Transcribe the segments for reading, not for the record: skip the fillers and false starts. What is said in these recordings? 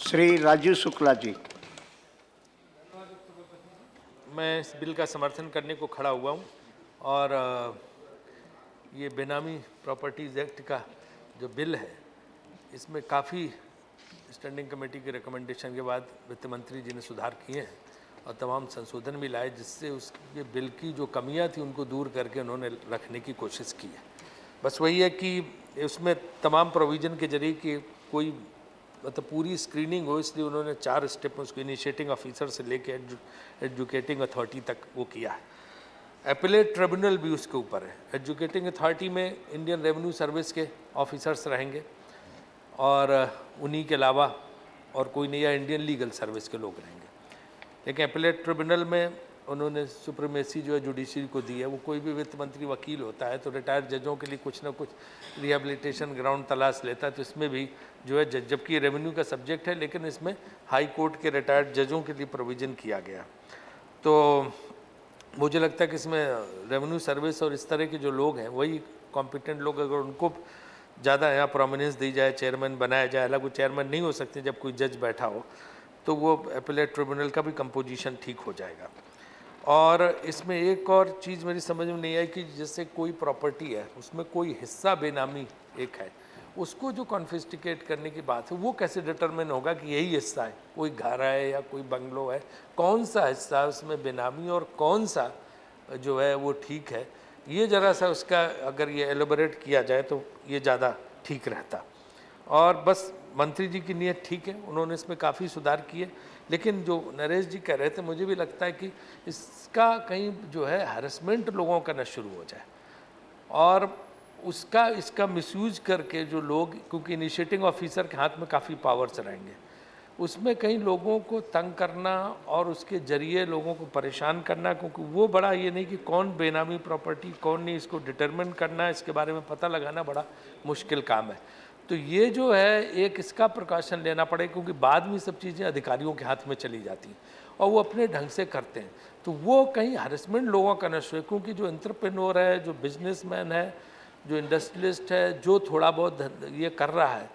श्री राजू शुक्ला जी। मैं इस बिल का समर्थन करने को खड़ा हुआ हूँ और ये बेनामी प्रॉपर्टीज़ एक्ट का जो बिल है इसमें काफ़ी स्टैंडिंग कमेटी के रिकमेंडेशन के बाद वित्त मंत्री जी ने सुधार किए हैं और तमाम संशोधन भी लाए, जिससे उसके बिल की जो कमियां थी उनको दूर करके उन्होंने रखने की कोशिश की है। बस वही है कि उसमें तमाम प्रोविज़न के जरिए कि कोई मतलब पूरी स्क्रीनिंग हो, इसलिए उन्होंने 4 स्टेप उसको इनिशिएटिंग ऑफिसर से लेके एजुकेटिंग अथॉरिटी तक वो किया है। एपिलेट ट्रिब्यूनल भी उसके ऊपर है। एजुकेटिंग अथॉरिटी में इंडियन रेवेन्यू सर्विस के ऑफिसर्स रहेंगे और उन्हीं के अलावा और कोई नहीं, या इंडियन लीगल सर्विस के लोग रहेंगे। लेकिन एपिलेट ट्रिब्यूनल में उन्होंने सुप्रीमेसी जो है जुडिशरी को दी है। वो कोई भी वित्त मंत्री वकील होता है तो रिटायर्ड जजों के लिए कुछ ना कुछ रिहेबिलिटेशन ग्राउंड तलाश लेता है, तो इसमें भी जो है जबकि रेवेन्यू का सब्जेक्ट है लेकिन इसमें हाई कोर्ट के रिटायर्ड जजों के लिए प्रोविज़न किया गया। तो मुझे लगता है कि इसमें रेवेन्यू सर्विस और इस तरह के जो लोग हैं वही कॉम्पिटेंट लोग, अगर उनको ज़्यादा यहाँ प्रोमिनेंस दी जाए, चेयरमैन बनाया जाए, हालांकि वो चेयरमैन नहीं हो सकते जब कोई जज बैठा हो, तो वो एपिलेट ट्रिब्यूनल का भी कंपोजिशन ठीक हो जाएगा। और इसमें एक और चीज़ मेरी समझ में नहीं आई कि जैसे कोई प्रॉपर्टी है उसमें कोई हिस्सा बेनामी एक है, उसको जो कॉन्फिस्टिकेट करने की बात है वो कैसे डिटरमिन होगा कि यही हिस्सा है, कोई घर है या कोई बंगलो है, कौन सा हिस्सा है उसमें बेनामी और कौन सा जो है वो ठीक है। ये ज़रा सा उसका अगर ये एलोबरेट किया जाए तो ये ज़्यादा ठीक रहता। और बस मंत्री जी की नीयत ठीक है, उन्होंने इसमें काफ़ी सुधार किए, लेकिन जो नरेश जी कह रहे थे मुझे भी लगता है कि इसका कहीं जो है हैरेसमेंट लोगों का न शुरू हो जाए और इसका मिसयूज करके जो लोग, क्योंकि इनिशिएटिंग ऑफिसर के हाथ में काफ़ी पावर्स रहेंगे, उसमें कहीं लोगों को तंग करना और उसके ज़रिए लोगों को परेशान करना, क्योंकि वो बड़ा ये नहीं कि कौन बेनामी प्रॉपर्टी कौन नहीं, इसको डिटरमिन करना, इसके बारे में पता लगाना बड़ा मुश्किल काम है। तो ये जो है एक इसका प्रकाशन लेना पड़ेगा, क्योंकि बाद में सब चीज़ें अधिकारियों के हाथ में चली जाती हैं और वो अपने ढंग से करते हैं, तो वो कहीं हरेसमेंट लोगों का नष्ट हो। क्योंकि जो एंटरप्रेन्योर है, जो बिजनेसमैन है, जो इंडस्ट्रियलिस्ट है, जो थोड़ा बहुत ये कर रहा है,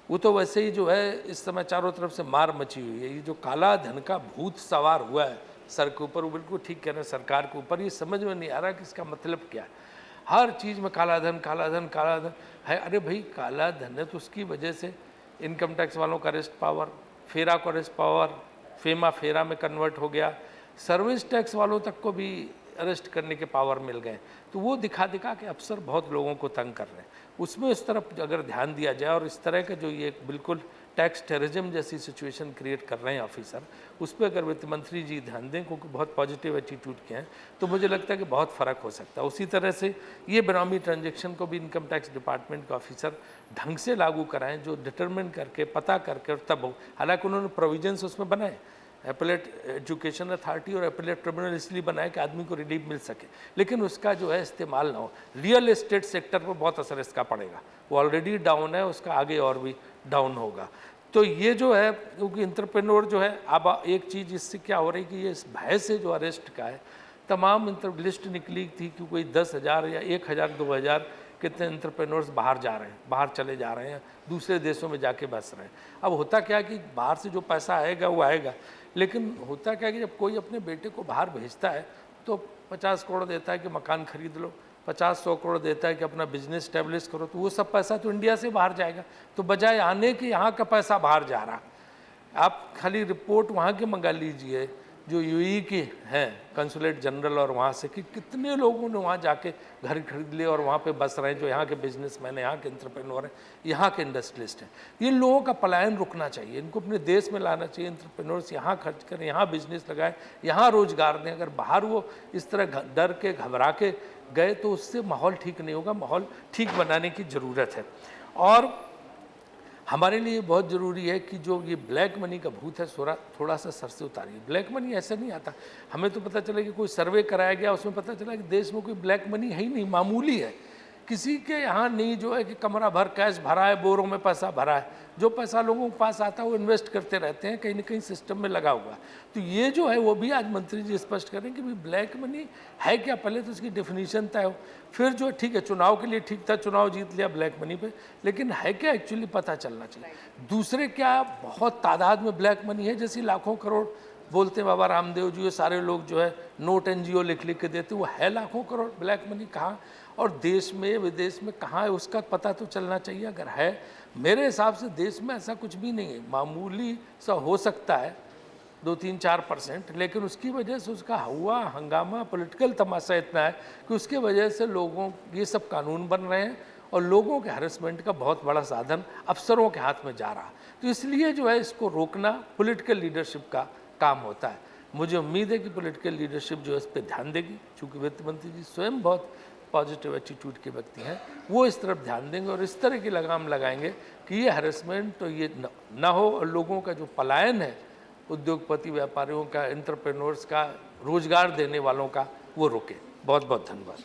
वो तो वैसे ही जो है इस समय चारों तरफ से मार मची हुई है। ये जो काला धन का भूत सवार हुआ है सर के ऊपर, वो बिल्कुल ठीक कह रहे हैं, सरकार के ऊपर। ये समझ में नहीं आ रहा कि इसका मतलब क्या है। हर चीज़ में काला धन काला धन काला धन है। अरे भाई, काला धन है तो उसकी वजह से इनकम टैक्स वालों का अरेस्ट पावर, फेरा को अरेस्ट पावर, फेमा फेरा में कन्वर्ट हो गया, सर्विस टैक्स वालों तक को भी अरेस्ट करने के पावर मिल गए। तो वो दिखा दिखा के अफसर बहुत लोगों को तंग कर रहे हैं। उसमें इस तरफ अगर ध्यान दिया जाए और इस तरह का जो ये बिल्कुल टैक्स टेररिज्म जैसी सिचुएशन क्रिएट कर रहे हैं ऑफिसर, उस पर अगर वित्त मंत्री जी ध्यान दें, क्योंकि बहुत पॉजिटिव एटीट्यूड के हैं, तो मुझे लगता है कि बहुत फ़र्क हो सकता है। उसी तरह से ये बेनामी ट्रांजैक्शन को भी इनकम टैक्स डिपार्टमेंट के ऑफिसर ढंग से लागू कराएं, जो डिटरमिन करके पता करके और तब हो। हालांकि उन्होंने प्रोविजंस उसमें बनाए, एपिलेट एजुकेशन अथॉरिटी और एपिलेट ट्रिब्यूनल इसलिए बनाया कि आदमी को रिलीफ मिल सके, लेकिन उसका जो है इस्तेमाल ना हो। रियल एस्टेट सेक्टर पर बहुत असर इसका पड़ेगा, वो ऑलरेडी डाउन है, उसका आगे और भी डाउन होगा। तो ये जो है, क्योंकि एंटरप्रेन्योर जो है, अब एक चीज़ इससे क्या हो रही है कि ये इस भय से जो अरेस्ट का है, तमाम लिस्ट निकली थी कि कोई 10,000 या 1,000 2,000 कितने एंटरप्रेन्योर्स बाहर जा रहे हैं, बाहर चले जा रहे हैं, दूसरे देशों में जाके बस रहे हैं। अब होता क्या है कि बाहर से जो पैसा आएगा वो आएगा, लेकिन होता क्या है कि जब कोई अपने बेटे को बाहर भेजता है तो 50 करोड़ देता है कि मकान खरीद लो, 50-100 करोड़ देता है कि अपना बिजनेस स्टैब्लिश करो, तो वो सब पैसा तो इंडिया से बाहर जाएगा। तो बजाय आने के यहाँ का पैसा बाहर जा रहा। आप खाली रिपोर्ट वहाँ के मंगा लीजिए जो यूएई के हैं कंसुलेट जनरल, और वहाँ से कि कितने लोगों ने वहाँ जाके घर खरीद लिए और वहाँ पे बस रहे हैं, जो यहाँ के बिजनेसमैन हैं, यहाँ के एंटरप्रेन्योर हैं, यहाँ के इंडस्ट्रियलिस्ट हैं। ये लोगों का पलायन रुकना चाहिए, इनको अपने देश में लाना चाहिए। एंटरप्रेन्योर्स यहाँ खर्च करें, यहाँ बिजनेस लगाएं, यहाँ रोजगार दें। अगर बाहर वो इस तरह डर के घबरा के गए तो उससे माहौल ठीक नहीं होगा। माहौल ठीक बनाने की ज़रूरत है। और हमारे लिए बहुत ज़रूरी है कि जो ये ब्लैक मनी का भूत है थोड़ा सा सर से उतारिए। ब्लैक मनी ऐसा नहीं आता। हमें तो पता चला कि कोई सर्वे कराया गया, उसमें पता चला कि देश में कोई ब्लैक मनी है ही नहीं, मामूली है। किसी के यहाँ नहीं जो है कि कमरा भर कैश भरा है, बोरों में पैसा भरा है। जो पैसा लोगों के पास आता है वो इन्वेस्ट करते रहते हैं, कहीं ना कहीं सिस्टम में लगा हुआ है। तो ये जो है वो भी आज मंत्री जी स्पष्ट करें कि भाई ब्लैक मनी है क्या, पहले तो उसकी डेफिनेशन तय हो, फिर जो ठीक है चुनाव के लिए ठीक था, चुनाव जीत लिया ब्लैक मनी पे, लेकिन है क्या एक्चुअली पता चलना चाहिए। दूसरे क्या बहुत तादाद में ब्लैक मनी है, जैसी लाखों करोड़ बोलते हैं बाबा रामदेव जी, ये सारे लोग जो है नोट एनजीओ लिख लिख के देते, वो है लाखों करोड़ ब्लैक मनी कहाँ, और देश में विदेश में कहाँ है उसका पता तो चलना चाहिए। अगर है, मेरे हिसाब से देश में ऐसा कुछ भी नहीं है, मामूली सा हो सकता है 2-3-4%, लेकिन उसकी वजह से उसका हुआ हंगामा पॉलिटिकल तमाशा इतना है कि उसके वजह से लोगों ये सब कानून बन रहे हैं और लोगों के हरेसमेंट का बहुत बड़ा साधन अफसरों के हाथ में जा रहा। तो इसलिए जो है इसको रोकना पॉलिटिकल लीडरशिप का काम होता है। मुझे उम्मीद है कि पॉलिटिकल लीडरशिप जो है इस पर ध्यान देगी, चूँकि वित्त मंत्री जी स्वयं बहुत पॉजिटिव एटीट्यूड के व्यक्ति हैं, वो इस तरफ ध्यान देंगे और इस तरह की लगाम लगाएंगे कि ये हैरेसमेंट तो ये न हो, और लोगों का जो पलायन है उद्योगपति व्यापारियों का, एंटरप्रेन्योर्स का, रोजगार देने वालों का, वो रोके। बहुत बहुत धन्यवाद।